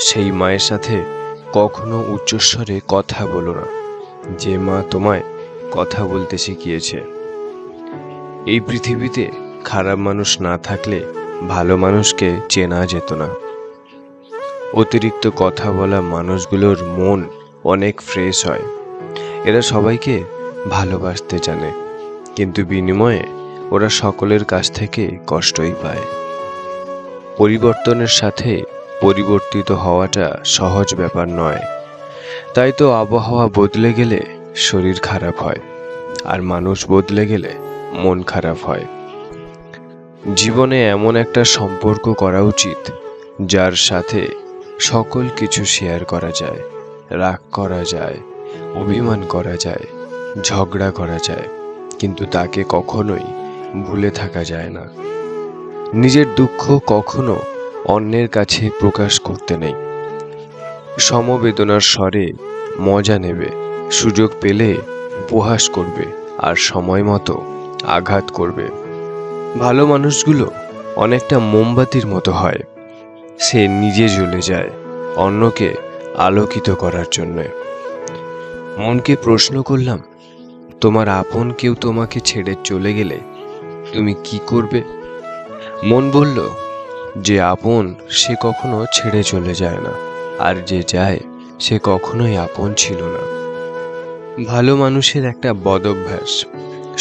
সেই মায়ের সাথে কখনো উচ্চস্বরে কথা বলো না, যে মা তোমায় কথা বলতে শিখিয়েছে। এই পৃথিবীতে খারাপ মানুষ না থাকলে ভালো মানুষকে চেনা যেত না। অতিরিক্ত কথা বলা মানুষগুলোর মন অনেক ফ্রেশ হয়। এরা সবাইকে ভালোবাসতে জানে, কিন্তু বিনিময়ে ওরা সকলের কাছ থেকে কষ্টই পায়। পরিবর্তনের সাথে পরিবর্তিত হওয়াটা সহজ ব্যাপার নয়। তাই তো আবহাওয়া বদলে গেলে শরীর খারাপ হয়, আর মানুষ বদলে গেলে মন খারাপ হয়। জীবনে এমন একটা সম্পর্ক করা উচিত যার সাথে সকল কিছু শেয়ার করা যায়, রাগ করা যায়, অভিমান করা যায়, ঝগড়া করা যায়, কিন্তু তাকে কখনোই ভুলে থাকা যায় না। নিজের দুঃখ কখনো অন্যের কাছে প্রকাশ করতে নেই। সমবেদনার স্বরে মজা নেবে, সুযোগ পেলে উপহাস করবে, আর সময় মতো আঘাত করবে। ভালো মানুষগুলো অনেকটা মোমবাতির মতো হয়। সে নিজে জ্বলে যায় অন্যকে আলোকিত করার জন্য। মনকে প্রশ্ন করলাম, তোমার আপন কেউ তোমাকে ছেড়ে চলে গেলে তুমি কি করবে? মন বলল, যে আপন সে কখনো ছেড়ে চলে যায় না, আর যে যায় সে কখনোই আপন ছিল না। ভালো মানুষের একটা বদ অভ্যাস,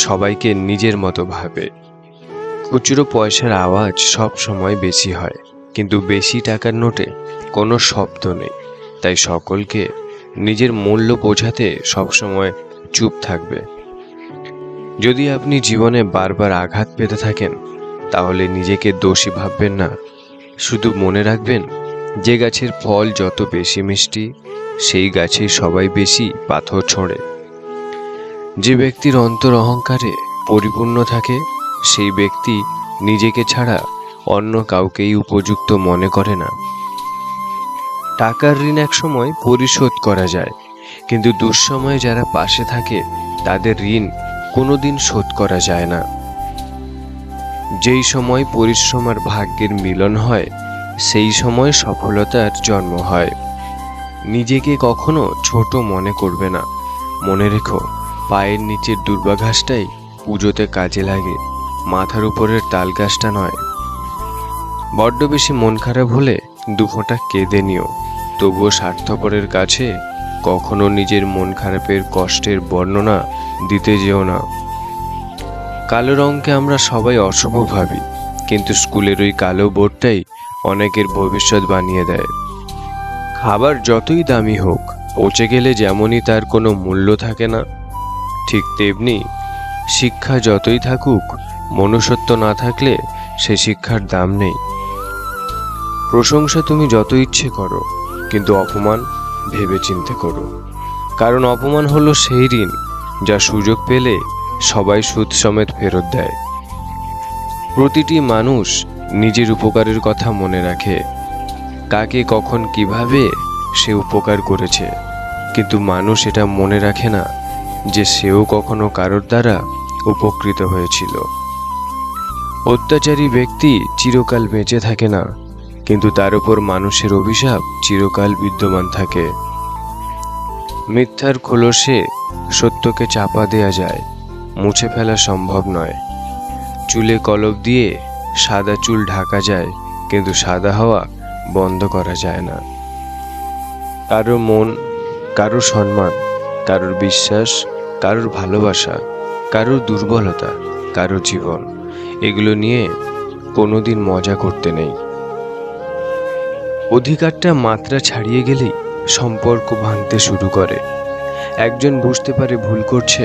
সবাইকে নিজের মতো ভাবে। খুচরো পয়সার আওয়াজ সব সময় বেশি হয়, কিন্তু বেশি টাকার নোটে কোনো শব্দ নেই। তাই সকলকে নিজের মূল্য বোঝাতে সবসময় চুপ থাকবে। যদি আপনি জীবনে বারবার আঘাত পেতে থাকেন, তাহলে নিজেকে দোষী ভাববেন না। শুধু মনে রাখবেন, যে গাছের ফল যত বেশি মিষ্টি, সেই গাছে সবাই বেশি পাথর ছোঁড়ে। যে ব্যক্তির অন্তর অহংকারে পরিপূর্ণ থাকে, সেই ব্যক্তি নিজেকে ছাড়া অন্য কাউকেই উপযুক্ত মনে করে না। টাকার ঋণ একসময় পরিশোধ করা যায়, কিন্তু দুঃসময়ে যারা পাশে থাকে তাদের ঋণ কোনোদিন শোধ করা যায় না। যেই সময় পরিশ্রম আর ভাগ্যের মিলন হয়, সেই সময় সফলতার জন্ম হয়। নিজেকে কখনো ছোট মনে করবে না। মনে রেখো, পায়ের নিচের দুর্বাঘাসটাই পুজোতে কাজে লাগে, মাথার উপরের তাল গাছটা নয়। বড্ড বেশি মন খারাপ হলে দুফোঁটা কেঁদে নিও, তবুও স্বার্থপরের কাছে কখনো নিজের মন খারাপের কষ্টের বর্ণনা দিতে যেও না। কালো রঙকে আমরা সবাই অশুভ ভাবি, কিন্তু স্কুলের ওই কালো বোর্ডটাই অনেকের ভবিষ্যৎ বানিয়ে দেয়। খাবার যতই দামি হোক, পচে গেলে যেমনই তার কোনো মূল্য থাকে না, ঠিক তেমনি শিক্ষা যতই থাকুক, মনুষ্যত্ব না থাকলে সে শিক্ষার দাম নেই। প্রশংসা তুমি যত ইচ্ছে করো, কিন্তু অপমান ভেবে চিন্তে করো, কারণ অপমান হলো সেই ঋণ যা সুযোগ পেলে সবাই সুদ সমেত ফেরত দেয়। প্রতিটি মানুষ নিজের উপকারের কথা মনে রাখে, কাকে কখন কিভাবে সে উপকার করেছে, কিন্তু মানুষ এটা মনে রাখে না যে সেও কখনো কারোর দ্বারা উপকৃত হয়েছিল। অত্যাচারী ব্যক্তি চিরকাল বেঁচে থাকে না, কিন্তু তার উপর মানুষের অভিশাপ চিরকাল বিদ্যমান থাকে। মিথ্যার খোলসে সত্যকে চাপা দেয়া যায়, মুছে ফেলা সম্ভব নয়। চুলে কলপ দিয়ে সাদা চুল ঢাকা যায়, কিন্তু সাদা হওয়া বন্ধ করা যায় না। কারো মন, কারো সম্মান, কারোর বিশ্বাস, কারোর ভালোবাসা, কারোর দুর্বলতা, কারো জীবন, এগুলো নিয়ে কোনোদিন মজা করতে নেই। অধিকারটা মাত্রা ছাড়িয়ে গেলেই সম্পর্ক ভাঙতে শুরু করে। একজন বুঝতে পারে ভুল করছে,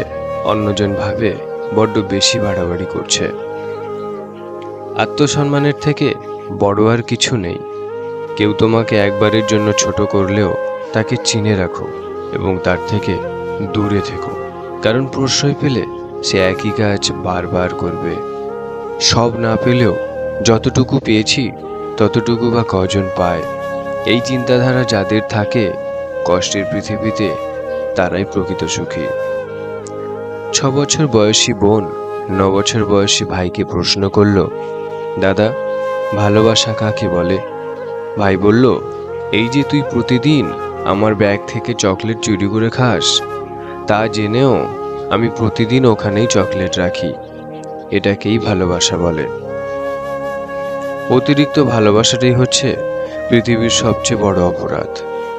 অন্যজন ভাবে বড্ড বেশি বাড়াবাড়ি করছে। আত্মসম্মানের থেকে বড় আর কিছু নেই। কেউ তোমাকে একবারের জন্য ছোট করলেও তাকে চিনে রাখো এবং তার থেকে দূরে থেকো, কারণ প্রশ্রয় পেলে সে একই কাজ বারবার করবে। সব না পেলেও যতটুকু পেয়েছি ততটুকু বা কজন পায়, এই চিন্তাধারা যাদের থাকে কষ্টের পৃথিবীতে, তারাই প্রকৃত সুখী। 6 বছর বয়সী বোন 9 বছর বয়সী ভাইকে প্রশ্ন করল, দাদা, ভালোবাসা কাকে বলে? ভাই বলল, এই যে তুই প্রতিদিন আমার ব্যাগ থেকে চকলেট চুরি করে খাস, তা জেনেও আমি প্রতিদিন ওখানেই চকলেট রাখি। এটাকেই ভালোবাসা বলে। অতিরিক্ত ভালোবাসাটাই হচ্ছে পৃথিবীর সবচেয়ে বড় অপরাধ।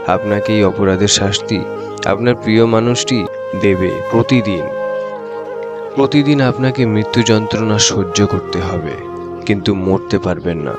আপনাকে এই অপরাধের শাস্তি আপনার প্রিয় মানুষটি দেবে। প্রতিদিন প্রতিদিন আপনাকে মৃত্যু যন্ত্রণা সহ্য করতে হবে, কিন্তু মরতে পারবেন না।